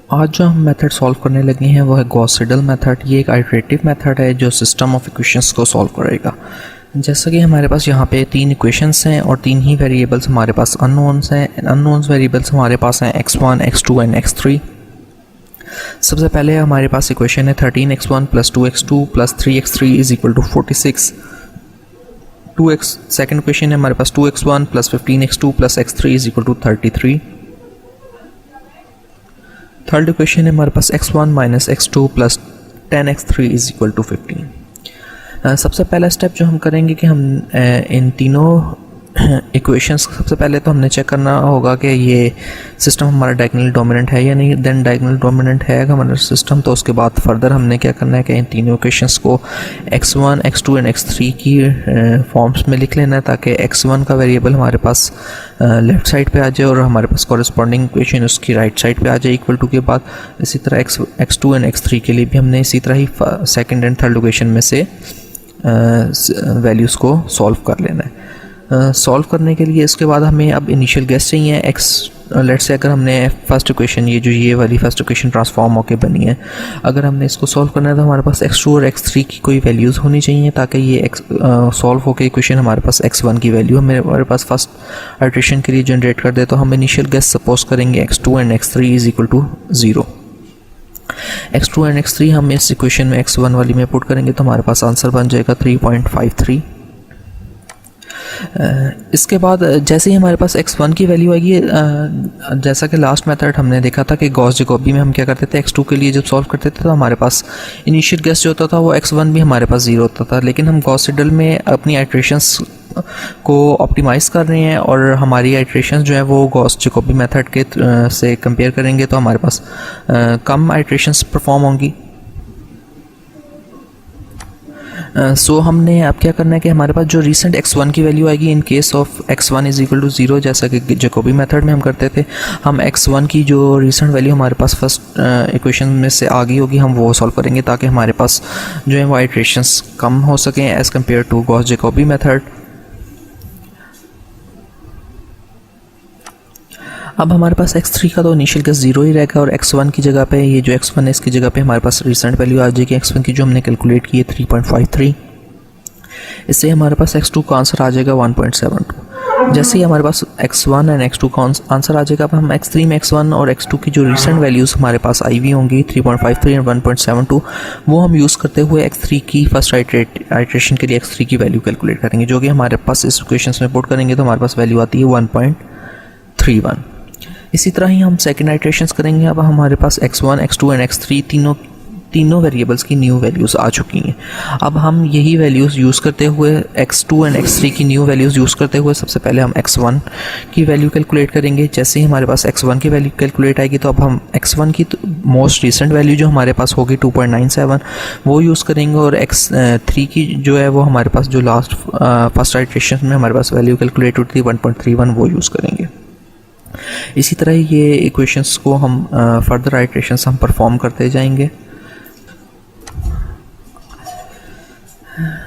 आज जो हम मेथड सॉल्व करने लगे हैं वो है गॉस-सिडल मेथड। ये एक आइटरेटिव मेथड है जो सिस्टम ऑफ इक्वेशंस को सॉल्व करेगा। जैसा कि हमारे पास यहाँ पे 3 इक्वेशंस हैं और 3 ही वेरिएबल्स हमारे पास अननोन्स हैं। अननोन्स वेरिएबल्स हमारे पास हैं x1, x2 एंड x3। सबसे पहले हमारे पास इक्वेशन है 13x1 plus 2x2 plus 3x3 is equal to 46। Second equation है हमारे पास 2x1 plus 15x2 plus x3 is equal to 33। Third equation है हमारे पास x1 minus x2 plus 10x3 is equal to 15। सबसे पहला स्टेप जो हम करेंगे कि हम इन तीनों इक्वेशंस सबसे पहले तो हमने चेक करना होगा कि ये सिस्टम हमारा डायगोनल डोमिनेंट है या नहीं। देन डायगोनल डोमिनेंट है हमारा सिस्टम तो उसके बाद फर्दर हमने क्या करना है कि इन तीनों इक्वेशंस को x1, x2 एंड x3 की फॉर्म्स में लिख लेना है ताकि x1 का वेरिएबल हमारे पास लेफ़्ट साइड पे आ जाए और हमारे पास कॉरस्पॉन्डिंग इक्वेशन उसकी राइट साइड पे आ जाए इक्वल टू के बाद। इसी तरह x2 एंड x3 के लिए भी हमने इसी तरह ही सेकेंड एंड थर्ड इक्वेशन में से वैल्यूज़ को सॉल्व कर लेना है। सॉल्व करने के लिए इसके बाद हमें अब इनिशियल गेस चाहिए लेट्स से अगर हमने फर्स्ट इक्वेशन ये वाली फर्स्ट इक्वेशन ट्रांसफॉर्म होकर बनी है, अगर हमने इसको सॉल्व करना है तो हमारे पास x2 और x3 की कोई वैल्यूज़ होनी चाहिए ताकि ये सॉल्व होकर इक्वेशन हमारे पास x1 की वैल्यू हमारे पास फर्स्ट आइटरेशन के लिए जनरेट कर दे। तो हम इनिशियल गेस सपोज करेंगे x2 and x3 is equal to 0। x2 and x3 हम इस इक्वेशन में x1 वाली में पुट करेंगे तो हमारे पास आंसर बन जाएगा 3.53। इसके बाद जैसे ही हमारे पास x1 की वैल्यू आएगी, जैसा कि लास्ट मेथड हमने देखा था कि गॉस जैकोबी में हम क्या करते थे x2 के लिए जब सॉल्व करते थे तो हमारे पास इनिशियल गेस जो होता था वो x1 भी हमारे पास 0 होता था। लेकिन हम गॉस-सिडल में अपनी आइटरेशंस को ऑप्टिमाइज़ कर रहे हैं और हमारी आइटरेशंस जो है वो गॉस जैकोबी मेथड के से कंपेयर करेंगे तो हमारे पास कम आइटरेशंस परफॉर्म होंगी। सो हमने अब क्या करना है कि हमारे पास जो रीसेंट x1 की वैल्यू आएगी in case of x1 is equal to 0 जैसा कि जैकोबी मेथड में हम करते थे, हम x1 की जो रीसेंट वैल्यू हमारे पास फर्स्ट इक्वेशन में से आ गई होगी हम वो सॉल्व करेंगे ताकि हमारे पास जो है वो आइटरेशंस कम हो सकें as compare to Gauss Jacobi method. अब हमारे पास x3 का तो इनिशियल गेस 0 ही रहेगा और x1 की जगह पे ये जो x1 है इसकी जगह पे हमारे पास रिसेंट वैल्यू आ जाएगी x1 की जो हमने कैलकुलेट की है 3.53। इससे हमारे पास x2 का आंसर आ जाएगा 1.72। जैसे ही हमारे पास x1 एंड x2 का आंसर आ जाएगा अब हम x3 में x1 और x2 की जो रिसेंट वैल्यूज़ हमारे पास आई हुई होंगी 3.53 एंड 1.72 वो हम यूज़ करते हुए x3 की फर्स्ट आइटरेशन के लिए x3 की वैल्यू कैलकुलेट करेंगे जो कि हमारे पास इस इक्वेशन में पुट करेंगे तो हमारे पास वैल्यू आती है 1.31। इसी तरह ही हम सेकेंड आइटरेशंस करेंगे। अब हमारे पास x1, x2 एंड x3 तीनों वेरिएबल्स की न्यू वैल्यूज़ आ चुकी हैं। अब हम यही वैल्यूज़ यूज़ करते हुए x2 एंड x3 की न्यू वैल्यूज़ यूज़ करते हुए सबसे पहले हम x1 की वैल्यू कैलकुलेट करेंगे। जैसे ही हमारे पास x1 की वैल्यू कैलकुलेट आएगी तो अब हम x1 की मोस्ट रिसेंट वैल्यू जो हमारे पास होगी 2.97 वो यूज़ करेंगे और x3 की जो है वो हमारे पास जो लास्ट फर्स्ट आइटरेशन में हमारे पास वैल्यू कैलकुलेट हुई थी 1.31 वो यूज़ करेंगे। इसी तरह ये इक्वेशंस को हम फर्दर आइटरेशंस हम परफॉर्म करते जाएंगे।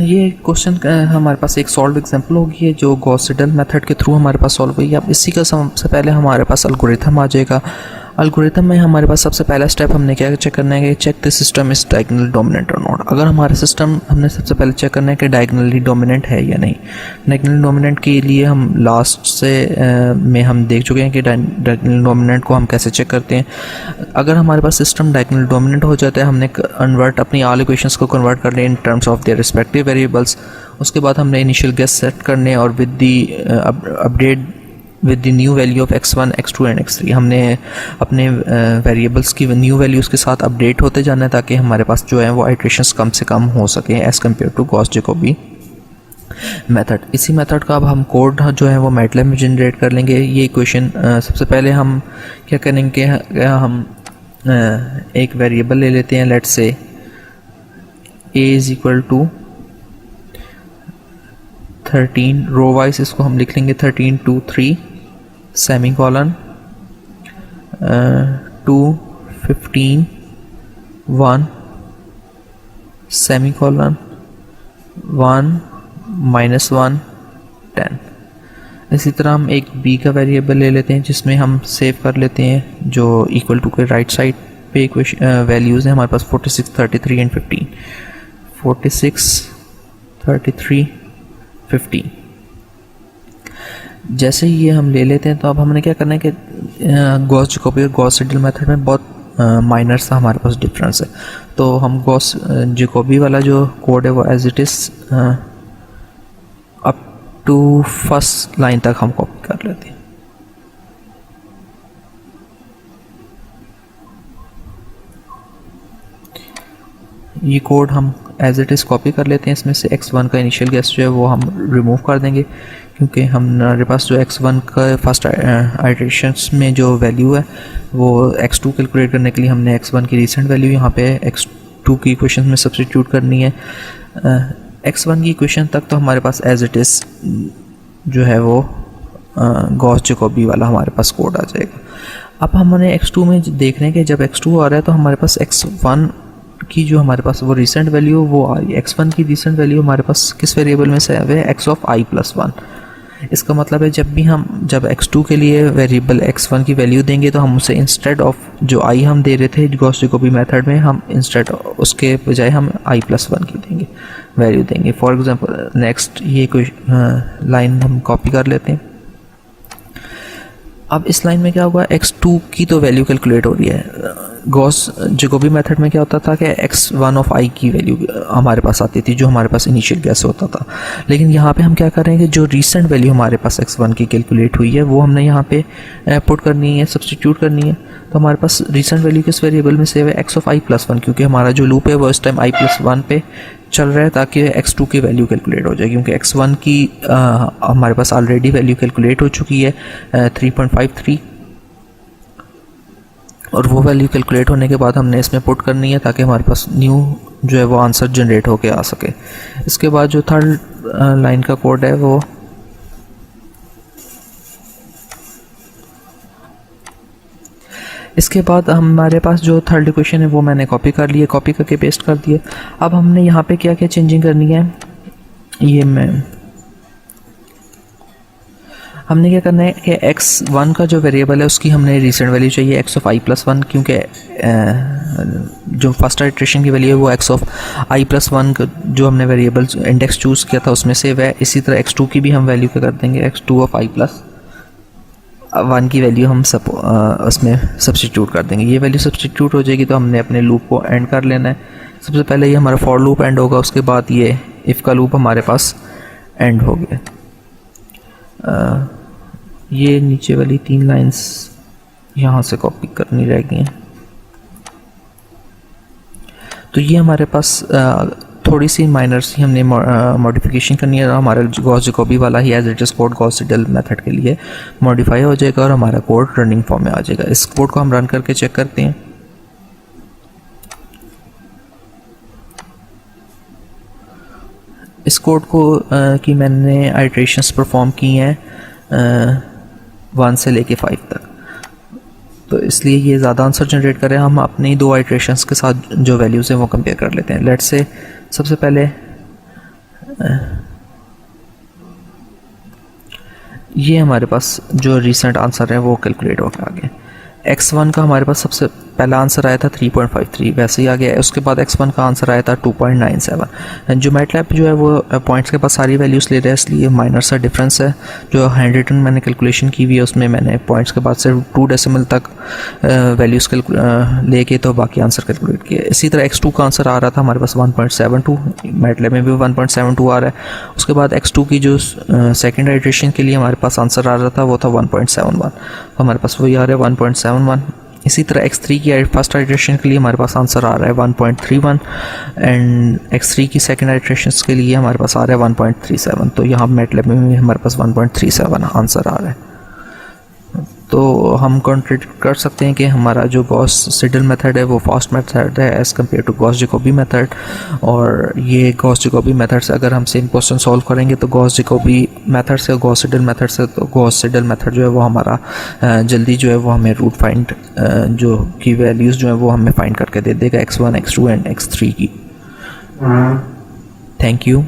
ये क्वेश्चन हमारे पास एक सॉल्व एग्जांपल होगी है जो गॉस-सिडल मेथड के थ्रू हमारे पास सॉल्व हुई है। अब इसी का सबसे पहले हमारे पास एल्गोरिथम आ जाएगा। एल्गोरिथम में हमारे पास सबसे पहला स्टेप हमने क्या चेक करना है कि check the system is diagonal dominant और नॉट। अगर हमारा सिस्टम हमने सबसे पहले चेक करना है कि डायगोनली डोमिनेंट है या नहीं। डायगोनल डोमिनेंट के लिए हम लास्ट से में हम देख चुके हैं कि डायगोनल डोमिनेंट को हम कैसे चेक करते हैं। अगर हमारे पास सिस्टम डायगोनल डोमिनेंट हो जाता है हमने कन्वर्ट अपनी ऑल इक्वेशंस को कन्वर्ट कर लिया in terms of their respective variables. उसके बाद हमने इनिशियल गेस सेट करने और with the update with the new value of x1, x2 and x3 हमने अपने वेरिएबल्स की न्यू वैल्यूज़ के साथ अपडेट होते जाना है ताकि हमारे पास जो है वो आइटरेशंस कम से कम हो सके as compare to Gauss Jacobi method. इसी मेथड का अब हम कोड जो है वो मैटलैब में जनरेट कर लेंगे। ये इक्वेशन सबसे पहले हम क्या करेंगे हम एक वेरिएबल ले लेते हैं let's say a is equal to 13 row wise इसको हम लिख लेंगे 13 2 3 सेमी कॉलन 2 15 1 सेमी कॉलन 1 -1 10। इसी तरह हम एक बी का वेरिएबल ले लेते हैं जिसमें हम सेव कर लेते हैं जो इक्वल टू के राइट साइड पे वैल्यूज़ हैं हमारे पास 46, 33 एंड 15। 46, 33, 15 जैसे ही ये हम ले लेते हैं तो अब हमने क्या करना है कि गॉस जैकोबी और गॉस सीडल मेथड में बहुत माइनर सा हमारे पास डिफरेंस है। तो हम गॉस जैकोबी वाला जो कोड है वो as it is up to first line तक हम कॉपी कर लेते हैं। ये कोड हम एज इट इज़ कॉपी कर लेते हैं। इसमें से x1 का इनिशियल गेस जो है वो हम रिमूव कर देंगे क्योंकि हमारे पास जो x1 का फर्स्ट आइटरेशंस में जो वैल्यू है वो x2 कैलकुलेट करने के लिए हमने x1 की रीसेंट वैल्यू यहाँ पे x2 की इक्वेशन में सब्स्टिट्यूट करनी है। x1 की इक्वेशन तक तो हमारे पास एज इट इज़ जो है वो गॉस जैकोबी वाला हमारे पास कोड आ जाएगा। अब हमने x2 में देख रहे हैं कि जब x2 आ रहा है तो हमारे पास x1 की जो हमारे पास वो रीसेंट वैल्यू वो आ रही है। x1 की रीसेंट वैल्यू हमारे पास किस वेरिएबल में से है x ऑफ i + 1। इसका मतलब है जब x2 के लिए वेरिएबल x1 की वैल्यू देंगे तो हम उसे इंस्टेड ऑफ जो i हम दे रहे थे गॉस जैकोबी मेथड में हम इंस्टेड उसके बजाय हम i + 1 की देंगे वैल्यू देंगे। फॉर एग्जांपल नेक्स्ट ये कोई लाइन हम कॉपी कर लेते हैं। अब इस लाइन में क्या होगा x2 की तो वैल्यू कैलकुलेट हो रही है। गॉस जैकोबी मेथड में क्या होता था कि x1 ऑफ i की वैल्यू हमारे पास आती थी जो हमारे पास इनिशियल गैस होता था। लेकिन यहाँ पे हम क्या कर रहे हैं कि जो रीसेंट वैल्यू हमारे पास x1 की कैलकुलेट हुई है वो हमने यहाँ पे पुट करनी है, सब्स्टिट्यूट करनी है। तो हमारे पास रीसेंट वैल्यू किस वेरिएबल में सेव है x ऑफ i + 1 क्योंकि हमारा जो लूप है वो इस टाइम i + 1 पे चल रहा है ताकि x2 की वैल्यू कैलकुलेट हो जाए क्योंकि x1 की हमारे पास ऑलरेडी वैल्यू कैलकुलेट हो चुकी है 3.53 और वो वैल्यू कैलकुलेट होने के बाद हमने इसमें पुट करनी है ताकि हमारे पास न्यू जो है वो आंसर जनरेट होके आ सके। इसके बाद जो थर्ड लाइन का कोड है वो इसके बाद हमारे पास जो थर्ड इक्वेशन है वो मैंने कॉपी कर ली है, कॉपी करके पेस्ट कर दिए। अब हमने यहाँ पे क्या क्या चेंजिंग करनी है ये हमने क्या करना है कि x1 का जो वेरिएबल है उसकी हमने रीसेंट वैल्यू चाहिए x ऑफ i + 1 क्योंकि जो फर्स्ट आइटरेशन की वैल्यू है वो x ऑफ i + 1 जो हमने वेरिएबल इंडेक्स चूज़ किया था उसमें सेव है। इसी तरह x2 की भी हम वैल्यू क्या कर देंगे x2 ऑफ i + 1 की वैल्यू हम उसमें सब्स्टिट्यूट कर देंगे। ये वैल्यू सब्स्टिट्यूट हो जाएगी तो हमने अपने लूप को एंड कर लेना है। सबसे पहले ये हमारा फॉर लूप एंड होगा, उसके बाद ये इफ़ का लूप हमारे पास एंड हो गया। ये नीचे वाली 3 लाइंस यहाँ से कॉपी करनी रह गई हैं। तो ये हमारे पास थोड़ी सी माइनर सी हमने मॉडिफिकेशन करनी है। हमारा गॉस जैकोबी वाला ही as it is code Gauss Seidel method के लिए मॉडिफाई हो जाएगा और हमारा कोड रनिंग फॉर्म में आ जाएगा। इस कोड को हम रन करके चेक करते हैं। इस कोड को की मैंने आइट्रेशंस परफॉर्म की हैं 1 से लेके 5 तक, तो इसलिए ये ज़्यादा आंसर जनरेट कर रहे हैं। हम अपनी 2 आइट्रेशंस के साथ जो वैल्यूज़ हैं वो कंपेयर कर लेते हैं। लेट्स से सबसे पहले ये हमारे पास जो रिसेंट आंसर है वो कैलकुलेट होकर आ गया। x1 का हमारे पास सबसे पहला आंसर आया था 3.53, वैसे ही आ गया। उसके बाद x1 का आंसर आया था 2.97। जो मैटलैब जो है वो पॉइंट्स के पास सारी वैल्यूज़ ले रहा है, इसलिए माइनर सा डिफरेंस है। जो हैंड रिटन मैंने कैलकुलेशन की हुई है उसमें मैंने पॉइंट्स के बाद से 2 डेसिमल तक वैल्यूज़ लेके तो बाकी आंसर कैलकुलेट किया। इसी तरह x2 का आंसर आ रहा था हमारे पास 1.72, मैटलैब में भी 1.72 आ रहा है। उसके बाद x2 की जो सेकेंड आइट्रेशन के लिए हमारे पास आंसर आ रहा था वो था 1.71, तो हमारे पास वही आ रहा है 1.71। इसी तरह x3 की फर्स्ट आइट्रेशन के लिए हमारे पास आंसर आ रहा है 1.31 एंड x3 की सेकंड आइट्रेशन के लिए हमारे पास आ रहा है 1.37। तो यहाँ मैटलैब में भी हमारे पास 1.37 आंसर आ रहा है। तो हम कंट्रीट कर सकते हैं कि हमारा जो गॉस सीडल मेथड है वो फास्ट मेथड है as compare to Gauss Jacobi method. और ये गॉस जैकोबी मेथड से अगर हम सेम क्वेश्चन सॉल्व करेंगे तो गॉस जैकोबी मेथड से गॉस सीडल मेथड से, तो गॉस सीडल मेथड जो है वो हमारा जल्दी जो है वो हमें रूट फाइंड जो की वैल्यूज़ जो है वो हमें फाइंड करके दे देगा x1, x2 एंड x3 की। Thank you.